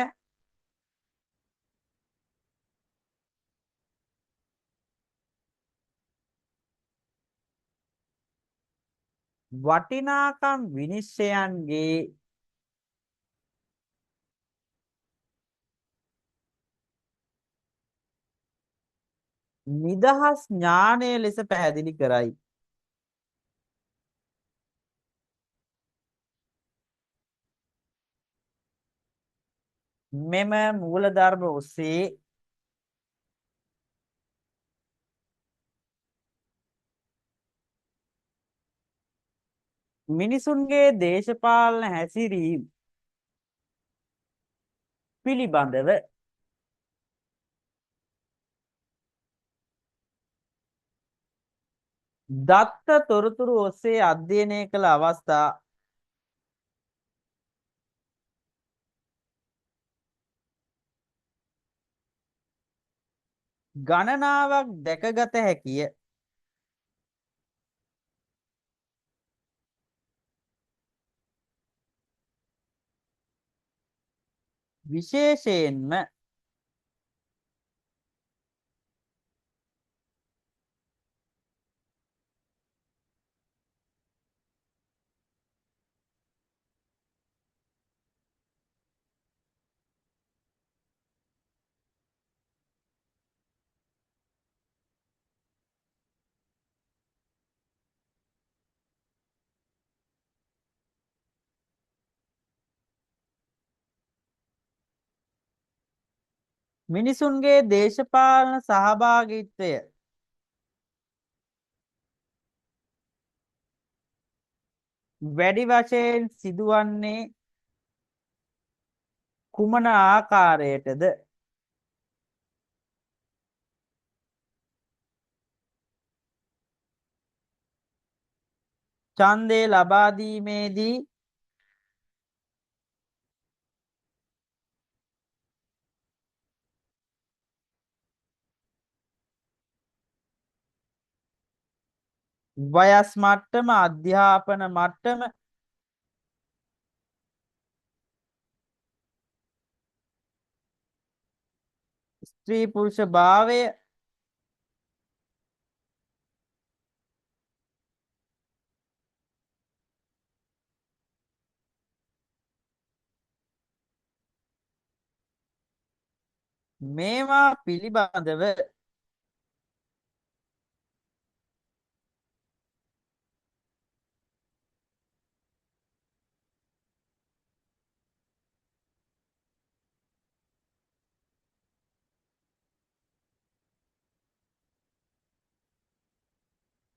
වටිනාකම් විනිශ්චයන්ගේ නිදහස් ඥානය ලෙස පැහැදිලි කරයි. මෙම මූලධර්ම ඔස්සේ මිනිසුන්ගේ දේශපාලන හැසිරීම් පිළිබඳව දත්ත තොරතුරු ඔස්සේ අධ්‍යයනය කළ අවස්ථා ගණනාවක් දැකගත හැකිය. විශේෂයෙන්ම මිනිසුන්ගේ දේශපාලන සහභාගීත්වය වැඩි වශයෙන් සිදුවන්නේ කුමන ආකාරයටද? ඡන්දය ලබා දීමේදී වයස් මට්ටම, අධ්‍යාපන මට්ටම, ස්ත්‍රී පුරුෂ භාවය, මේවා පිළිබඳව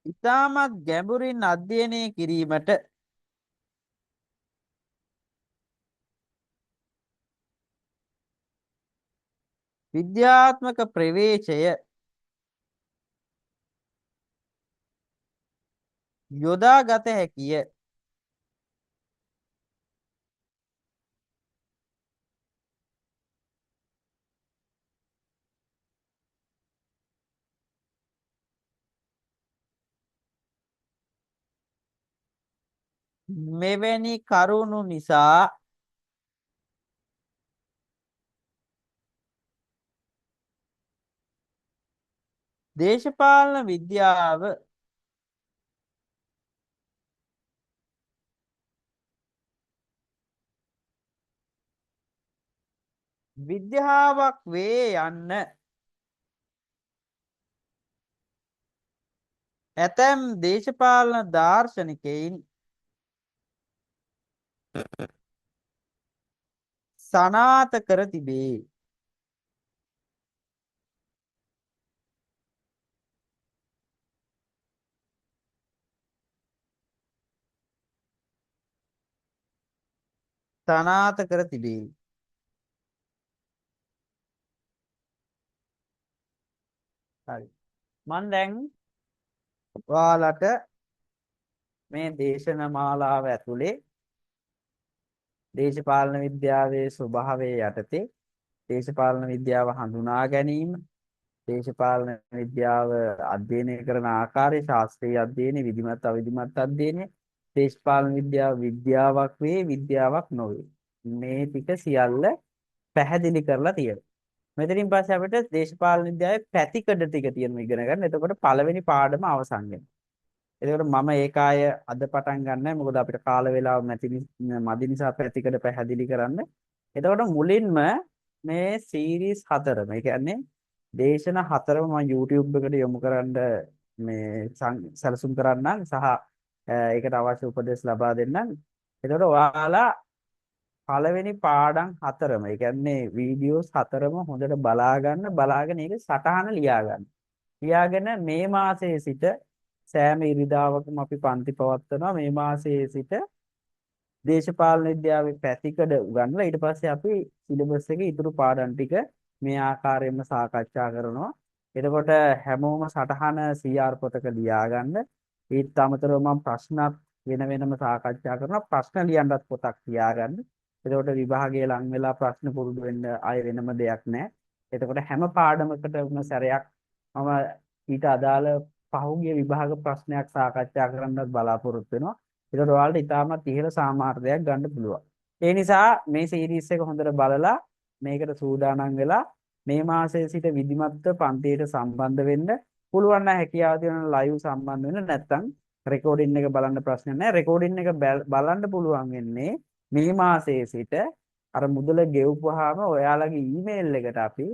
ඉතාමත් ගැඹුරින් අධ්‍යයනය කිරීමට විද්‍යාත්මක ප්‍රවේශය යොදා ගත හැකිය. මෙවැනි කරුණු නිසා දේශපාලන විද්‍යාව විද්‍යාවක් වේ යන්න ඇතැම් දේශපාලන දාර්ශනිකයින් සනාථ කර තිබේ. සනාථ කර තිබේ. හරි. මම දැන් ඔයාලට මේ දේශන මාලාව ඇතුලේ දේශපාලන විද්‍යාවේ ස්වභාවය යටතේ දේශපාලන විද්‍යාව හඳුනා ගැනීම, දේශපාලන විද්‍යාව අධ්‍යයනය කරන ආකාරය, ශාස්ත්‍රීය අධ්‍යයනය, විධිමත් අවිධිමත් අධ්‍යයනය, දේශපාලන විද්‍යාව විද්‍යාවක් වේ, විද්‍යාවක් නොවේ. මේ ටික සියල්ල පැහැදිලි කරලා තියෙනවා. මෙතනින් පස්සේ අපිට දේශපාලන විද්‍යාවේ පැතිකඩ ටික තියෙනවා ඉගෙන ගන්න. එතකොට පළවෙනි පාඩම අවසන් වෙනවා. එතකොට මම ඒක ආය අද පටන් ගන්නෑ. මොකද අපිට කාල වේලාව මදි නිසා පැතිකඩ පැහැදිලි කරන්න. එතකොට මුලින්ම මේ සීරීස් හතරම, ඒ කියන්නේ දේශන හතරම මම YouTube එකට යොමු කරන්න මේ සැලසුම් කරන්නම් සහ ඒකට අවශ්‍ය උපදෙස් ලබා දෙන්නම්. එතකොට ඔයාලා පළවෙනි පාඩම් හතරම, ඒ කියන්නේ වීඩියෝස් හතරම හොඳට බලාගෙන ඒක සටහන ලියා ගන්න. ලියාගෙන මේ මාසයේ සිට සෑම ඉරිදාවකම අපි පන්ති පවත්වනවා. මේ මාසයේ සිට දේශපාලන විද්‍යාවේ පැතිකඩ උගන්වලා ඊට පස්සේ අපි සිලබස් එකේ ඉතුරු පාඩම් ටික මේ ආකාරයෙන්ම සාකච්ඡා කරනවා. එතකොට හැමෝම සටහන CR පොතක ලියා ගන්න. ඊට අමතරව මම ප්‍රශ්නත් වෙනම සාකච්ඡා කරනවා. ප්‍රශ්න ලියන්නත් පොතක් තියාගන්න. එතකොට විභාගයේ ලං වෙලා ප්‍රශ්න පුරුදු වෙන්න ආය වෙනම දෙයක් නැහැ. එතකොට හැම පාඩමකටම සැරයක් මම ඊට අදාළ පහුගිය විභාග ප්‍රශ්නයක් සාකච්ඡා කරන්නත් බලාපොරොත්තු වෙනවා. ඒකට ඔයාලට ඉතාමත් ඉහළ සාමාර්ථයක් ගන්න පුළුවන්. ඒ නිසා මේ සීරීස් එක හොඳට බලලා මේකට සූදානම් වෙලා මේ මාසයේ සිට විධිමත්ව පන්තියට සම්බන්ධ වෙන්න පුළුවන් නම් හැකියාව තියෙනවා ලයිව් සම්බන්ධ වෙන්න. නැත්නම් රෙකෝඩින් එක බලන්න ප්‍රශ්න නැහැ. රෙකෝඩින් එක බලන්න පුළුවන් වෙන්නේ මේ මාසයේ සිට අර මුදල ගෙවුවාම ඔයාලගේ ඊමේල් එකට අපි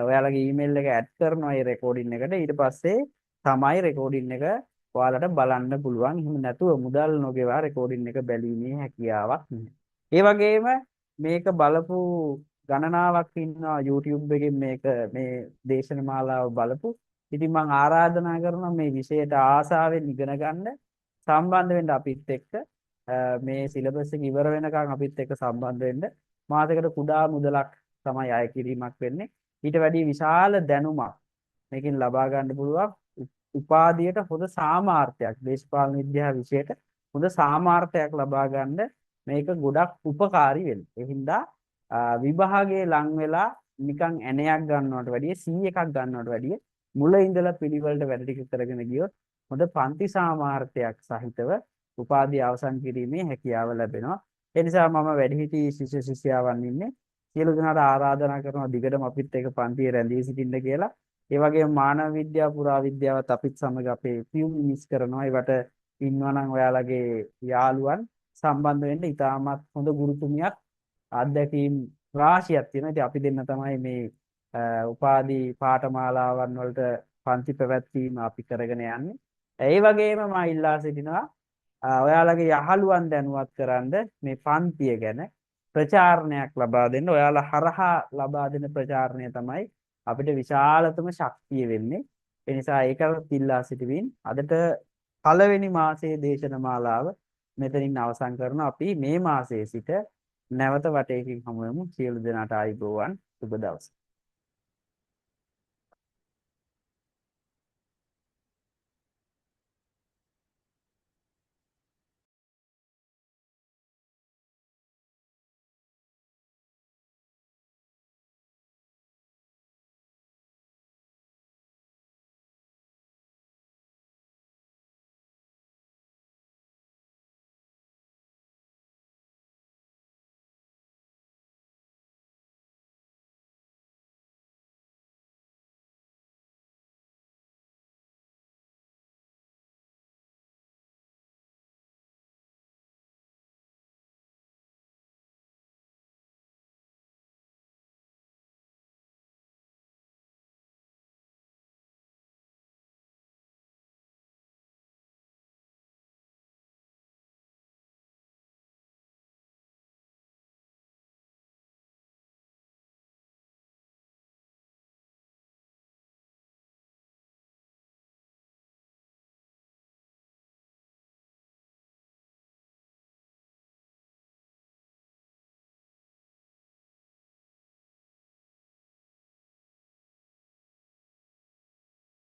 ඔයාලගේ ඊමේල් එක ඇඩ් කරනවා මේ රෙකෝඩින් එකට. ඊට පස්සේ තමයි රෙකෝඩින් එක ඔයාලට බලන්න පුළුවන්. එහෙම නැතුව මුදල් නොගෙවා රෙකෝඩින් එක බැලීමේ හැකියාවක් නැහැ. ඒ වගේම මේක බලපු ගණනාවක් ඉන්නවා YouTube එකෙන් මේ දේශන මාලාව බලපු. ඉතින් මම ආරාධනා කරනවා මේ විෂයට ආසාවෙන් ඉගෙන ගන්න සම්බන්ධ වෙන්න අපිත් එක්ක මේ සිලබස් එක ඉවර වෙනකන් අපිත් එක්ක සම්බන්ධ වෙන්න. මාසෙකට කුඩා මුදලක් තමයි අය කිරීමක් වෙන්නේ. ඊට වැඩිය විශාල දැනුමක් මේකෙන් ලබා ගන්න පුළුවන්. උපාධියට හොඳ සාමාර්ථයක් දේශපාලන විද්‍යාව විෂයට හොඳ සාමාර්ථයක් ලබා ගන්න මේක ගොඩක් උපකාරී වෙනවා. ඒ හින්දා විභාගයේ ලං වෙලා නිකන් ඇණයක් ගන්නවට වැඩිය 100 එකක් ගන්නවට වැඩිය මුල ඉඳලා පිළිවෙලට වැඩ ටික කරගෙන ගියොත් හොඳ පන්ති සාමාර්ථයක් සහිතව උපාධිය අවසන් කිරීමේ හැකියාව ලැබෙනවා. ඒ නිසා මම වැඩිහිටි ශිෂ්‍ය ශිෂ්‍යාවන් ඉන්නේ සියලු දෙනාට ආරාධනා කරනවා දිගටම අපිත් එක්ක පන්තියේ රැඳී සිටින්න කියලා. ඒ වගේම මානව විද්‍යාව පුරා විද්‍යාවත් අපිත් සමග අපේ පියුම් මිස් කරනවා. ඒවට ඉන්නවා නම් ඔයාලගේ යාළුවන් සම්බන්ධ වෙන්න ඉතාමත් හොඳ ගුරුතුමියක් අත්දැකීම් රාශියක් තියෙනවා. ඉතින් අපි දෙන්න තමයි මේ උපාධි පාඨමාලාවන් වලට පන්ති පැවැත්වීම අපි කරගෙන යන්නේ. ඒ වගේම මම ඉල්ලා සිටිනවා ඔයාලගේ යහළුවන් දැනුවත් කරන්න මේ පන්තිය ගැන ප්‍රචාරණයක් ලබා දෙන්න. ඔයාලා හරහා ලබා දෙන ප්‍රචාරණය තමයි අපිට විශාලතම ශක්තිය වෙන්නේ. ඒ නිසා ඒකට ඉල්ලා සිටිමින් අදට පළවෙනි මාසයේ දේශන මාලාව මෙතනින් අවසන් කරනවා. අපි මේ මාසයේ සිට නැවත වටේකින් හමු වෙමු. සියලු දෙනාට ආයුබෝවන්. සුබ දවසක්.